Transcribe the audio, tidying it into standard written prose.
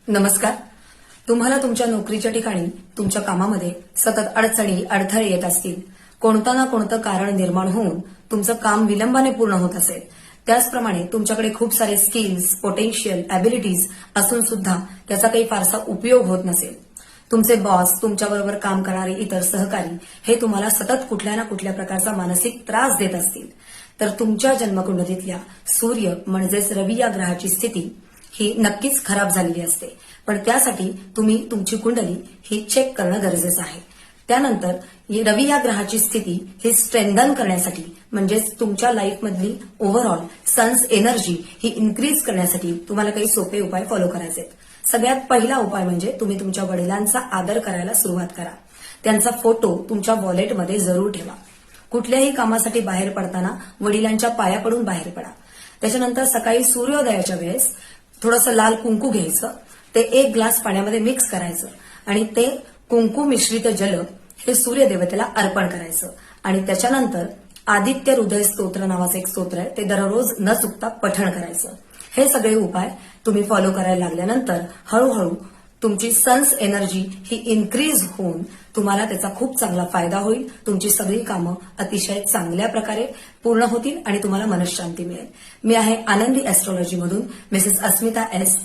नमस्कार. तुम्हाला तुमच्या नोकरीच्या ठिकाणी तुमच्या कामामध्ये सतत अडचणी अडथळे येत असतील, कोणतं ना कोणतं कारण निर्माण होऊन तुमचं काम विलंबाने पूर्ण होत असेल, त्याचप्रमाणे तुमच्याकडे खूप सारे स्किल्स, पोटेन्शियल, अॅबिलिटीज असून सुद्धा त्याचा काही फारसा उपयोग होत नसेल, तुमचे बॉस, तुमच्याबरोबर काम करणारे इतर सहकारी हे तुम्हाला सतत कुठल्या ना कुठल्या प्रकारचा मानसिक त्रास देत असतील, तर तुमच्या जन्मकुंडलीतल्या सूर्य म्हणजेच रवी या ग्रहाची स्थिती ही नक्कीच खराब झालेली असते. पण त्यासाठी तुम्ही तुमची कुंडली ही चेक करणं गरजेचं आहे. त्यानंतर रवी या ग्रहाची स्थिती ही स्ट्रेंथन करण्यासाठी म्हणजेच तुमच्या लाईफमधली ओव्हरऑल सन्स एनर्जी ही इन्क्रीज करण्यासाठी तुम्हाला काही सोपे उपाय फॉलो करायचे आहेत. सगळ्यात पहिला उपाय म्हणजे तुम्ही तुमच्या वडिलांचा आदर करायला सुरुवात करा. त्यांचा फोटो तुमच्या वॉलेटमध्ये जरूर ठेवा. कुठल्याही कामासाठी बाहेर पडताना वडिलांच्या पाया पडून बाहेर पडा. त्याच्यानंतर सकाळी सूर्योदयाच्या वेळेस थोडंसं लाल कुंकू घ्यायचं, ते 1 ग्लास पाण्यामध्ये मिक्स करायचं आणि ते कुंकू मिश्रित जल हे सूर्यदेवतेला अर्पण करायचं. आणि त्याच्यानंतर आदित्य हृदय स्तोत्र नावाचं एक स्तोत्र आहे, ते दररोज न चुकता पठण करायचं. हे सगळे उपाय तुम्ही फॉलो करायला लागल्यानंतर हळूहळू तुमची सन्स एनर्जी ही इन्क्रीज होऊन तुम्हाला त्याचा खूप चांगला फायदा होईल. तुमची सगळी कामं अतिशय चांगल्या प्रकारे पूर्ण होतील आणि तुम्हाला मनःशांती मिळेल. मी आहे आनंदी ऍस्ट्रॉलॉजीमधून मिसेस अस्मिता एस.